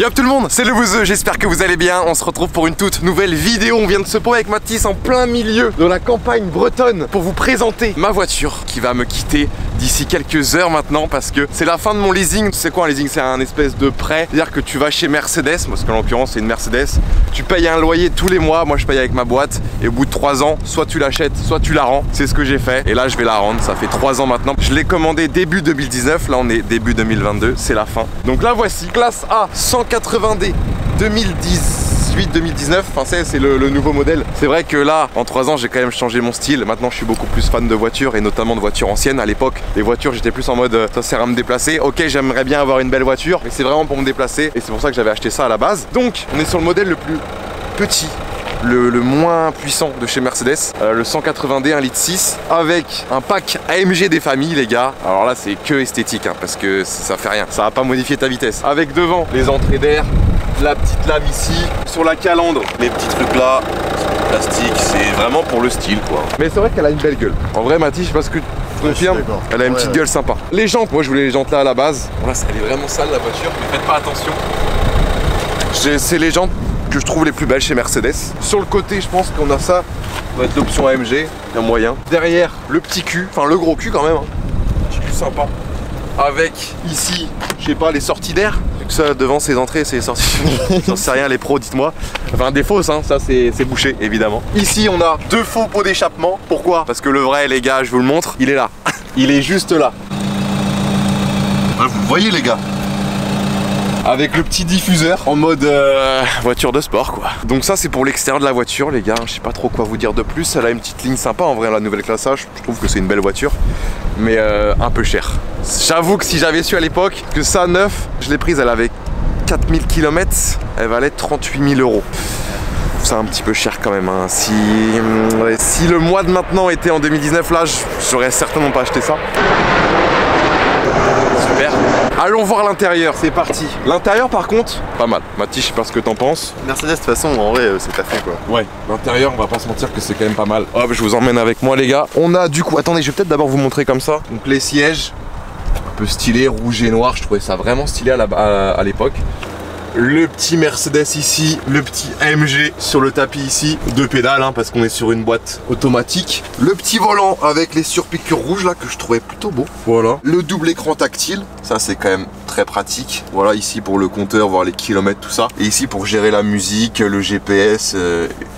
Yo tout le monde, c'est le Bouzeux, j'espère que vous allez bien. On se retrouve pour une toute nouvelle vidéo. On vient de se poser avec Mathis en plein milieu de la campagne bretonne pour vous présenter ma voiture qui va me quitter d'ici quelques heures maintenant parce que c'est la fin de mon leasing. Tu sais quoi, un leasing c'est un espèce de prêt, c'est-à-dire que tu vas chez Mercedes, parce qu'en l'occurrence c'est une Mercedes, tu payes un loyer tous les mois, moi je paye avec ma boîte et au bout de 3 ans, soit tu l'achètes, soit tu la rends. C'est ce que j'ai fait et là je vais la rendre, ça fait 3 ans maintenant. Je l'ai commandé début 2019, là on est début 2022, c'est la fin. Donc là voici, classe A, 180D 2018-2019, enfin c'est le nouveau modèle. C'est vrai que là, en 3 ans, j'ai quand même changé mon style. Maintenant, je suis beaucoup plus fan de voitures et notamment de voitures anciennes. À l'époque, les voitures, j'étais plus en mode ça sert à me déplacer. Ok, j'aimerais bien avoir une belle voiture, mais c'est vraiment pour me déplacer et c'est pour ça que j'avais acheté ça à la base. Donc, on est sur le modèle le plus petit, le moins puissant de chez Mercedes, le 180D 1,6 litre avec un pack AMG des familles les gars. Alors là c'est que esthétique hein, parce que ça fait rien, ça va pas modifier ta vitesse. Avec devant les entrées d'air, la petite lame ici, sur la calandre, les petits trucs là, plastique, c'est vraiment pour le style quoi. Mais c'est vrai qu'elle a une belle gueule. En vrai Mathis, je sais pas ce que tu confirmes, elle a une petite gueule sympa. Les jantes, moi je voulais les jantes là à la base. Bon là elle est vraiment sale la voiture, mais faites pas attention. C'est les jantes que je trouve les plus belles chez Mercedes. Sur le côté, je pense qu'on a ça, ça va être l'option AMG, il y a moyen. Derrière, le petit cul, enfin le gros cul quand même, hein. Petit cul sympa. Avec ici, je sais pas, les sorties d'air. Ça, devant ces entrées, c'est les sorties. J'en sais rien, les pros, dites-moi. Enfin, des fausses, hein, ça c'est bouché, évidemment. Ici, on a 2 faux pots d'échappement. Pourquoi? Parce que le vrai, les gars, je vous le montre, il est là. Il est juste là. Ah, vous le voyez, les gars? Avec le petit diffuseur en mode voiture de sport quoi. Donc ça c'est pour l'extérieur de la voiture les gars, je sais pas trop quoi vous dire de plus. Elle a une petite ligne sympa en vrai la nouvelle classage, je trouve que c'est une belle voiture. Mais un peu cher. J'avoue que si j'avais su à l'époque que ça neuf, je l'ai prise, elle avait 4000 km, elle valait 38 000 €. C'est un petit peu cher quand même hein. Si le mois de maintenant était en 2019 là, j'aurais certainement pas acheté ça. Super. Allons voir l'intérieur, c'est parti. L'intérieur par contre, pas mal. Mathis, je sais pas ce que t'en penses. Mercedes de toute façon, en vrai, c'est ta fait quoi. Ouais, l'intérieur, on va pas se mentir que c'est quand même pas mal. Hop, je vous emmène avec moi les gars. On a du coup, attendez, je vais peut-être d'abord vous montrer comme ça. Donc les sièges, un peu stylé, rouge et noir, je trouvais ça vraiment stylé à l'époque. Le petit Mercedes ici, le petit AMG sur le tapis ici, 2 pédales hein, parce qu'on est sur une boîte automatique. Le petit volant avec les surpiqûres rouges là que je trouvais plutôt beau. Voilà. Le double écran tactile, ça c'est quand même très pratique. Voilà ici pour le compteur, voir les kilomètres, tout ça. Et ici pour gérer la musique, le GPS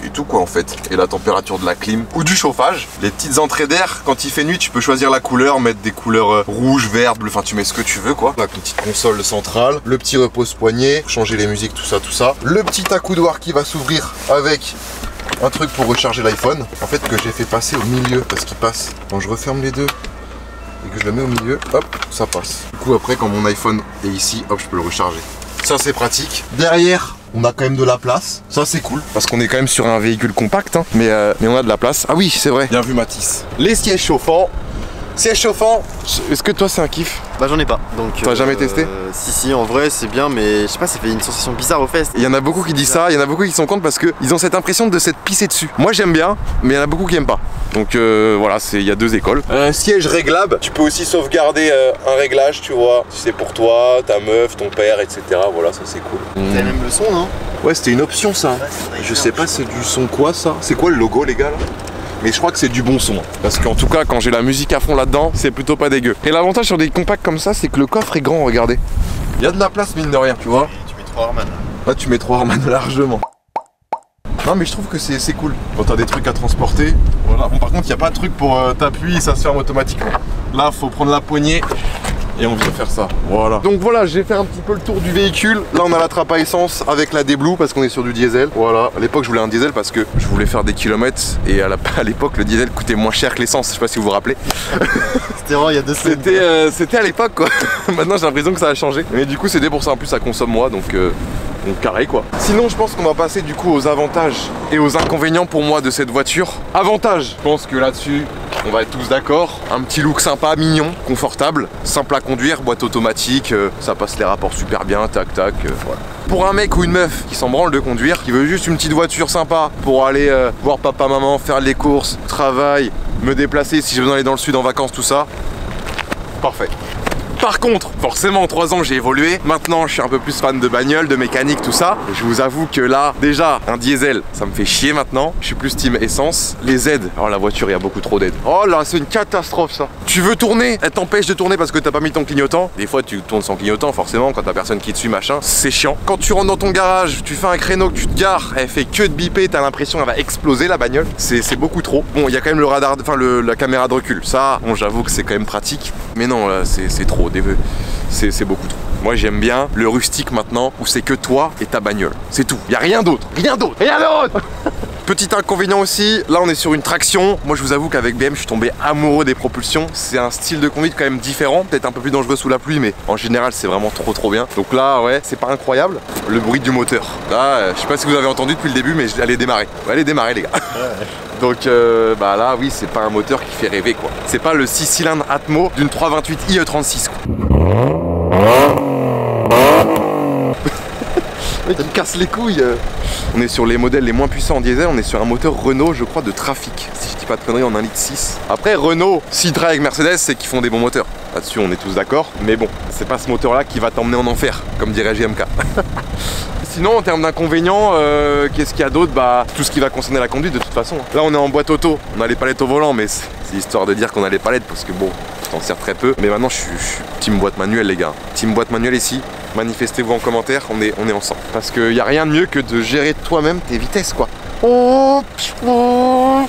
et tout quoi en fait. Et la température de la clim ou du chauffage. Les petites entrées d'air, quand il fait nuit tu peux choisir la couleur, mettre des couleurs rouge, vert, bleu, enfin tu mets ce que tu veux quoi. Avec une petite console centrale, le petit repose-poignet, changer les musiques, tout ça. Le petit accoudoir qui va s'ouvrir avec un truc pour recharger l'iPhone. En fait que j'ai fait passer au milieu parce qu'il passe. Quand je referme les deux et que je le mets au milieu, hop, ça passe. Du coup après quand mon iPhone est ici, hop, je peux le recharger. Ça c'est pratique. Derrière, on a quand même de la place. Ça c'est cool parce qu'on est quand même sur un véhicule compact hein. Mais on a de la place. Ah oui, c'est vrai. Bien vu Mathis. Les sièges chauffants. Siège chauffant, est-ce que toi c'est un kiff? Bah j'en ai pas, donc t'as jamais testé? Si en vrai c'est bien mais je sais pas, ça fait une sensation bizarre au fesses. Il y en a beaucoup qui disent ça, il y en a beaucoup qui sont contre parce qu'ils ont cette impression de s'être pissé dessus. Moi j'aime bien, mais il y en a beaucoup qui aiment pas. Donc voilà, il y a 2 écoles. Un siège réglable, tu peux aussi sauvegarder un réglage, tu vois. Si c'est pour toi, ta meuf, ton père, etc. Voilà, ça c'est cool. T'as même le son non? Ouais, c'était une option ça. Ouais, je sais pas c'est du son quoi ça. C'est quoi le logo les gars là? Mais je crois que c'est du bon son. Parce qu'en tout cas, quand j'ai la musique à fond là-dedans, c'est plutôt pas dégueu. Et l'avantage sur des compacts comme ça, c'est que le coffre est grand, regardez. Il y a de la place, mine de rien, tu vois. Tu mets 3 Harman. Là, tu mets 3 Harman largement. Non, mais je trouve que c'est cool. Quand t'as des trucs à transporter, voilà. Bon, par contre, il n'y a pas de truc pour t'appuyer, ça se ferme automatiquement. Là, faut prendre la poignée. Et on vient faire ça, voilà. Donc voilà, j'ai fait un petit peu le tour du véhicule. Là on a la trappe à essence avec la D-Blue parce qu'on est sur du diesel. Voilà, à l'époque je voulais un diesel parce que je voulais faire des kilomètres. Et à l'époque le diesel coûtait moins cher que l'essence, je sais pas si vous vous rappelez. C'était vraiment il y a 2 semaines. C'était à l'époque quoi. Maintenant j'ai l'impression que ça a changé. Mais du coup c'était pour ça, en plus ça consomme moins donc carré quoi. Sinon je pense qu'on va passer du coup aux avantages et aux inconvénients pour moi de cette voiture. Avantages, je pense que là-dessus on va être tous d'accord. Un petit look sympa, mignon, confortable, simple à conduire, boîte automatique, ça passe les rapports super bien, tac tac, voilà. Pour un mec ou une meuf qui s'en branle de conduire, qui veut juste une petite voiture sympa pour aller voir papa, maman, faire les courses, travail, me déplacer si j'ai besoin d'aller dans le sud en vacances, tout ça, parfait. Par contre, forcément en 3 ans j'ai évolué. Maintenant je suis un peu plus fan de bagnole, de mécanique, tout ça. Et je vous avoue que là, déjà, un diesel, ça me fait chier maintenant. Je suis plus team essence. Les aides, oh la voiture, il y a beaucoup trop d'aides. Oh là, c'est une catastrophe ça. Tu veux tourner, elle t'empêche de tourner parce que t'as pas mis ton clignotant. Des fois tu tournes sans clignotant, forcément, quand t'as personne qui te suit, machin. C'est chiant. Quand tu rentres dans ton garage, tu fais un créneau, que tu te gares, elle fait que de biper, t'as l'impression qu'elle va exploser la bagnole. C'est beaucoup trop. Bon, il y a quand même le radar, enfin la caméra de recul. Ça, bon, j'avoue que c'est quand même pratique. Mais non, là, c'est trop. C'est beaucoup trop. Moi j'aime bien le rustique maintenant où c'est que toi et ta bagnole. C'est tout. Il y a rien d'autre. Rien d'autre. Rien d'autre. Petit inconvénient aussi, là on est sur une traction. Moi je vous avoue qu'avec BM je suis tombé amoureux des propulsions. C'est un style de conduite quand même différent, peut-être un peu plus dangereux sous la pluie, mais en général c'est vraiment trop bien. Donc là ouais, c'est pas incroyable. Le bruit du moteur. Là, je sais pas si vous avez entendu depuis le début, mais elle est démarrée. Elle est démarrée les gars. Ouais. Donc bah là oui, c'est pas un moteur qui fait rêver quoi. C'est pas le 6 cylindres Atmo d'une 328 IE36 quoi. Tu me casses les couilles. On est sur les modèles les moins puissants en diesel, on est sur un moteur Renault je crois de Trafic. Si je dis pas de conneries, en 1,6 litre. Après Renault, s'ils travaillent avec Mercedes, c'est qu'ils font des bons moteurs. Là-dessus on est tous d'accord. Mais bon, c'est pas ce moteur là qui va t'emmener en enfer, comme dirait JMK. Sinon en termes d'inconvénients, qu'est-ce qu'il y a d'autre? Bah tout ce qui va concerner la conduite de toute façon. Là on est en boîte auto, on a les palettes au volant, mais c'est histoire de dire qu'on a les palettes parce que bon, je t'en sers très peu. Mais maintenant je suis team boîte manuelle les gars. Team boîte manuelle ici. Manifestez-vous en commentaire, on est ensemble. Parce qu'il n'y a rien de mieux que de gérer toi-même tes vitesses quoi.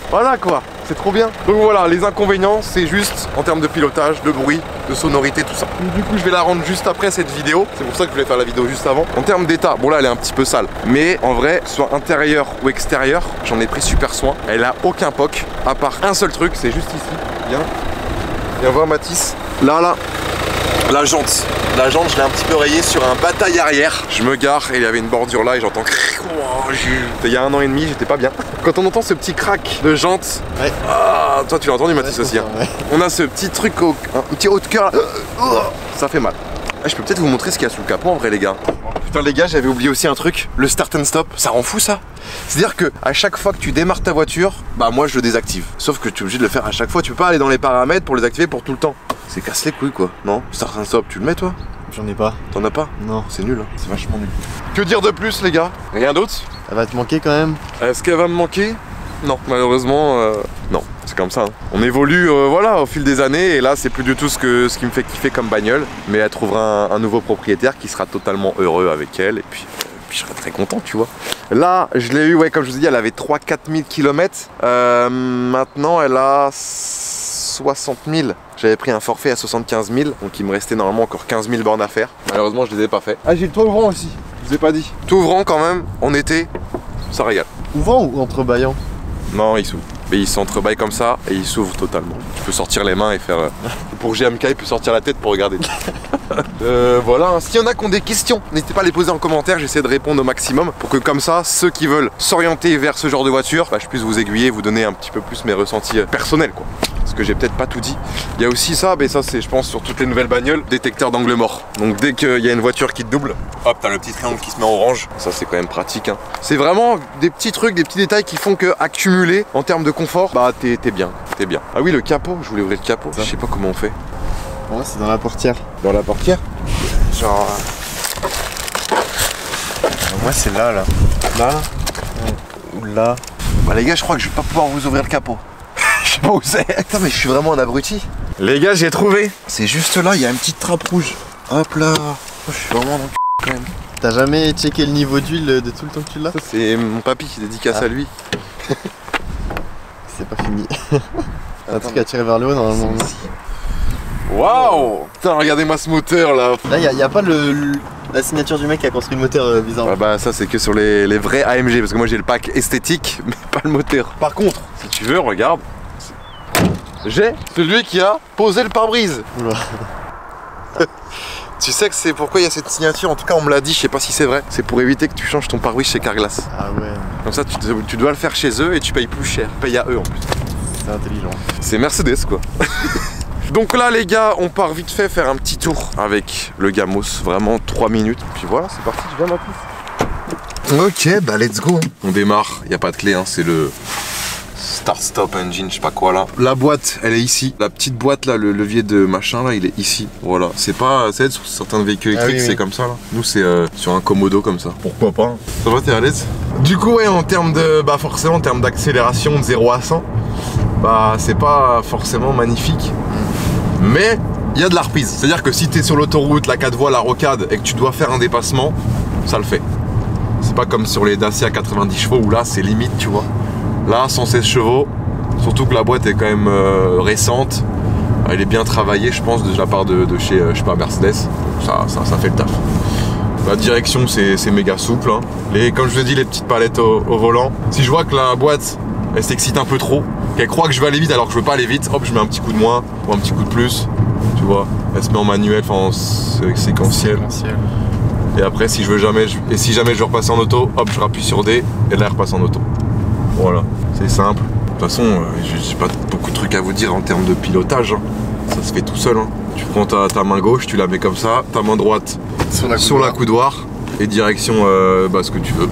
Voilà quoi, c'est trop bien. Donc voilà, les inconvénients c'est juste en termes de pilotage, de bruit, de sonorité, tout ça. Du coup je vais la rendre juste après cette vidéo. C'est pour ça que je voulais faire la vidéo juste avant. En termes d'état, bon là elle est un petit peu sale. Mais en vrai, soit intérieur ou extérieur, j'en ai pris super soin. Elle a aucun poc, à part un seul truc, c'est juste ici. Viens voir Mathis. Là. La jante, je l'ai un petit peu rayée sur un bataille arrière. Je me gare et il y avait une bordure là et j'entends. Il y a 1 an et demi, j'étais pas bien. Quand on entend ce petit crack de jante, ouais. Ah, toi tu l'as entendu Mathis aussi. Hein. Ouais. On a ce petit truc, un petit haut de cœur là. Ça fait mal. Ah, je peux peut-être vous montrer ce qu'il y a sous le capot en vrai les gars. Putain les gars, j'avais oublié aussi un truc, le start and stop, ça rend fou ça. C'est-à-dire que à chaque fois que tu démarres ta voiture, bah moi je le désactive. Sauf que tu es obligé de le faire à chaque fois, tu peux pas aller dans les paramètres pour les activer pour tout le temps. C'est casse les couilles quoi, non? Start and stop, tu le mets toi? J'en ai pas. T'en as pas? Non. C'est nul hein, c'est vachement nul. Que dire de plus les gars? Rien d'autre? Elle va te manquer quand même? Est-ce qu'elle va me manquer? Non, malheureusement, non, c'est comme ça. Hein. On évolue voilà, au fil des années et là c'est plus du tout ce qui me fait kiffer comme bagnole. Mais elle trouvera un nouveau propriétaire qui sera totalement heureux avec elle et puis je serai très content tu vois. Là je l'ai eu, ouais, comme je vous ai dit, elle avait 3-4 000 km. Maintenant elle a 60 000. J'avais pris un forfait à 75 000, donc il me restait normalement encore 15 000 bornes à faire. Malheureusement je les ai pas fait. Ah j'ai le toit ouvrant aussi, je vous ai pas dit. Tout ouvrant quand même, en été, ça régale. Ouvrant ou entrebâillant? Non, il s'ouvre. Mais il s'entrebâille comme ça et il s'ouvre totalement. Tu peux sortir les mains et faire... Pour GMK, il peut sortir la tête pour regarder. Voilà, hein. S'il y en a qui ont des questions, n'hésitez pas à les poser en commentaire, j'essaie de répondre au maximum pour que comme ça, ceux qui veulent s'orienter vers ce genre de voiture, bah, je puisse vous aiguiller, vous donner un petit peu plus mes ressentis personnels quoi. Parce que j'ai peut-être pas tout dit. Il y a aussi ça, mais ça c'est je pense sur toutes les nouvelles bagnoles, détecteur d'angle mort. Donc dès qu'il y a une voiture qui te double, hop, t'as le petit triangle qui se met en orange. Ça c'est quand même pratique. Hein. C'est vraiment des petits trucs, des petits détails qui font que accumuler en termes de confort, bah t'es bien, t'es bien. Ah oui le capot, je voulais ouvrir le capot, je sais pas comment on fait. Ouais, c'est dans la portière. Dans la portière? Genre... Moi c'est là. Là ouais. Ou là. Bah les gars, je crois que je vais pas pouvoir vous ouvrir le capot. Je sais pas où c'est. Putain mais je suis vraiment un abruti. Les gars, j'ai trouvé. C'est juste là, il y a une petite trappe rouge. Hop là. Je suis vraiment dans le quand même. T'as jamais checké le niveau d'huile de tout le temps que tu l'as? C'est mon papy qui dédicace à lui. C'est pas fini. Un truc à tirer vers le haut normalement. Waouh! Putain, regardez-moi ce moteur là. Là, y a pas la signature du mec qui a construit le moteur bizarre. Ah bah ça c'est que sur les vrais AMG parce que moi j'ai le pack esthétique mais pas le moteur. Par contre, si tu veux, regarde. J'ai celui qui a posé le pare-brise. Tu sais que c'est pourquoi il y a cette signature, en tout cas on me l'a dit, je sais pas si c'est vrai. C'est pour éviter que tu changes ton pare-brise chez Carglass. Ah ouais. Comme ça tu dois le faire chez eux et tu payes plus cher. Tu payes à eux en plus. C'est intelligent. C'est Mercedes quoi. Donc là les gars, on part vite fait faire un petit tour avec le Gamos, vraiment 3 minutes. Puis voilà, c'est parti, tu viens Mathis. Ok, bah let's go. On démarre, il n'y a pas de clé, hein, c'est le Start Stop Engine, je sais pas quoi là. La boîte, elle est ici. La petite boîte là, le levier de machin là, il est ici. Voilà, c'est pas, c'est sur certains véhicules électriques, c'est comme ça là. Nous c'est sur un Komodo comme ça. Pourquoi pas hein. Ça va, t'es à l'aise? Du coup ouais, en termes de, bah forcément en termes d'accélération de 0 à 100, bah c'est pas forcément magnifique. Mais il y a de la reprise. C'est-à-dire que si t'es sur l'autoroute, la 4 voies, la rocade et que tu dois faire un dépassement, ça le fait. C'est pas comme sur les Dacia 90 chevaux où là c'est limite, tu vois. Là 116 chevaux, surtout que la boîte est quand même récente. Elle est bien travaillée, je pense, de la part de chez, je sais pas, Mercedes. Ça fait le taf. La direction c'est méga souple. Hein. Comme je le dis, les petites palettes au volant. Si je vois que la boîte elle s'excite un peu trop, qu'elle croit que je vais aller vite alors que je veux pas aller vite, hop, je mets un petit coup de moins ou un petit coup de plus. Tu vois, elle se met en manuel, enfin en séquentiel. Et après, si jamais je veux repasser en auto, hop, je rappuie sur D et là, elle repasse en auto. Voilà, c'est simple. De toute façon, j'ai pas beaucoup de trucs à vous dire en termes de pilotage. Hein. Ça se fait tout seul. Hein. Tu prends ta main gauche, tu la mets comme ça, ta main droite sur la coudoir et direction ce que tu veux.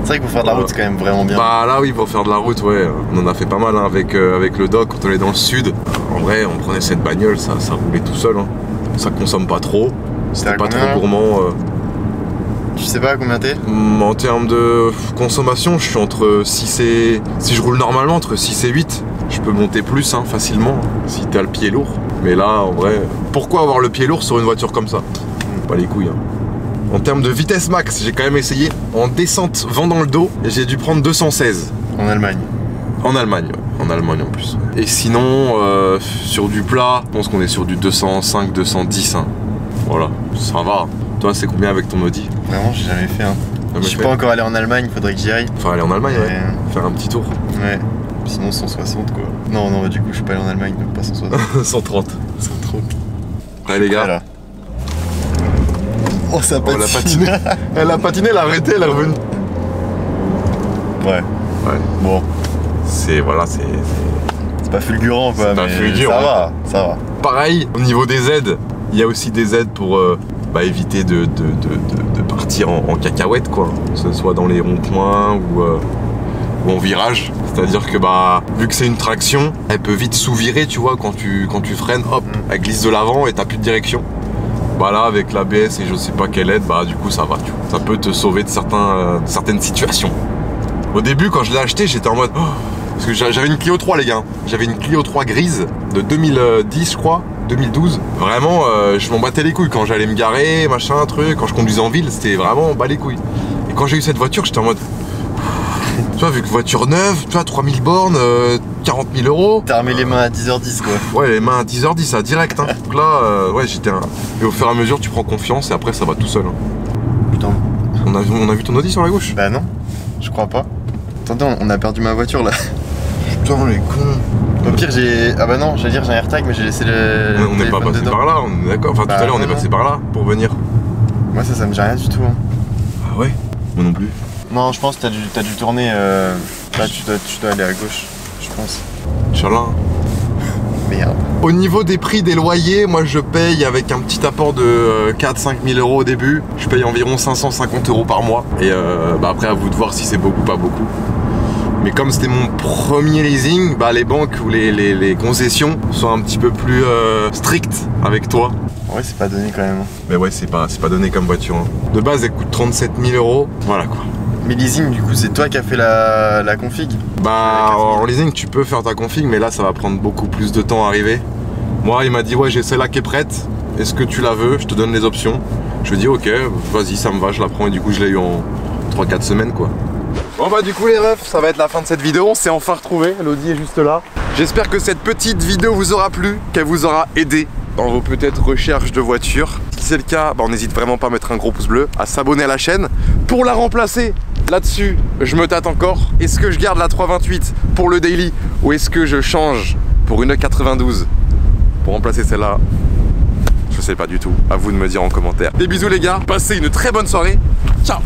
C'est vrai qu'il faut faire de la route, c'est quand même vraiment bien. Bah là oui, pour faire de la route, ouais, on en a fait pas mal hein, avec le doc quand on est dans le sud. En vrai, on prenait cette bagnole, ça roulait tout seul. Hein. Ça consomme pas trop, c'était pas trop gourmand. Tu sais pas à combien t'es? En termes de consommation, je suis entre 6 et... Si je roule normalement, entre 6 et 8. Je peux monter plus hein, facilement, si t'as le pied lourd. Mais là, en vrai, pourquoi avoir le pied lourd sur une voiture comme ça? Pas les couilles. Hein. En termes de vitesse max, j'ai quand même essayé en descente vent dans le dos et j'ai dû prendre 216. En Allemagne? En Allemagne, ouais. En Allemagne en plus. Et sinon, sur du plat, je pense qu'on est sur du 205, 210. Hein. Voilà, ça va. Toi, c'est combien avec ton Audi? Vraiment, j'ai jamais fait. Hein. Je suis pas encore allé en Allemagne, faudrait que j'y aille. Faut aller en Allemagne, ouais. Faire un petit tour. Ouais. Sinon 160 quoi. Non, du coup, je suis pas allé en Allemagne, donc pas 160. 130. 130. Ouais, les gars. Là. Oh, ça patine. Elle a patiné. Elle a patiné, elle a arrêté, elle est revenue. Ouais. Bon. C'est pas fulgurant quoi, mais fulgurant. Ça va. Pareil, au niveau des aides, il y a aussi des aides pour éviter de partir en cacahuète quoi. Que ce soit dans les ronds-points ou en virage. C'est-à-dire que vu que c'est une traction, elle peut vite sous-virer, tu vois, quand tu freines, hop, elle glisse de l'avant et t'as plus de direction. Là avec l'ABS et je sais pas quelle aide, du coup ça va, tu vois. Ça peut te sauver de certaines situations. Au début quand je l'ai acheté, j'étais en mode parce que j'avais une Clio 3 les gars. J'avais une Clio 3 grise de 2010 je crois, 2012. Vraiment je m'en battais les couilles quand j'allais me garer, machin, truc. Quand je conduisais en ville, c'était vraiment bas les couilles. Et quand j'ai eu cette voiture, j'étais en mode tu vois, vu que voiture neuve, tu vois, 3000 bornes, 40 000 euros. T'as remis les mains à 10h10 quoi. Ouais, les mains à 10h10, ça direct. Hein. Donc là, ouais, j'étais un... Et au fur et à mesure, tu prends confiance et après, ça va tout seul. Hein. Putain. On a vu ton Audi sur la gauche? Bah non, je crois pas. Attendez, on a perdu ma voiture là. Putain, les cons. Au pire, j'ai... Ah bah non, j'allais dire j'ai un AirTag, mais j'ai laissé le... On n'est pas passé par là, on est d'accord. Enfin, tout à l'heure, on est passé par là pour venir. Moi, ça me dit rien du tout. Hein. Ah ouais? Moi non plus. Non, je pense que t'as dû tourner. Là, tu dois aller à gauche, je pense. Inch'Allah. Merde. Au niveau des prix des loyers, moi je paye avec un petit apport de 4-5 000 euros au début. Je paye environ 550 euros par mois. Et après, à vous de voir si c'est beaucoup ou pas beaucoup. Mais comme c'était mon premier leasing, les banques ou les concessions sont un petit peu plus strictes avec toi. Ouais, c'est pas donné quand même. Mais ouais, c'est pas donné comme voiture. Hein. De base, elle coûte 37 000 euros. Voilà quoi. Mais leasing, du coup, c'est toi qui as fait la config? En leasing, tu peux faire ta config, mais là, ça va prendre beaucoup plus de temps à arriver. Moi, il m'a dit, ouais, j'ai celle-là qui est prête. Est-ce que tu la veux? Je te donne les options. Je lui ai dit, ok, vas-y, ça me va, je la prends. Et du coup, je l'ai eu en 3-4 semaines, quoi. Bon, du coup, les refs, ça va être la fin de cette vidéo. On s'est enfin retrouvé. L'Audi est juste là. J'espère que cette petite vidéo vous aura plu, qu'elle vous aura aidé dans vos peut-être recherches de voitures. Si c'est le cas, on n'hésite vraiment pas à mettre un gros pouce bleu, à s'abonner à la chaîne. Pour la remplacer, là-dessus, je me tâte encore. Est-ce que je garde la 328 pour le daily ou est-ce que je change pour une 92 pour remplacer celle-là? Je sais pas du tout. À vous de me dire en commentaire. Des bisous les gars, passez une très bonne soirée. Ciao.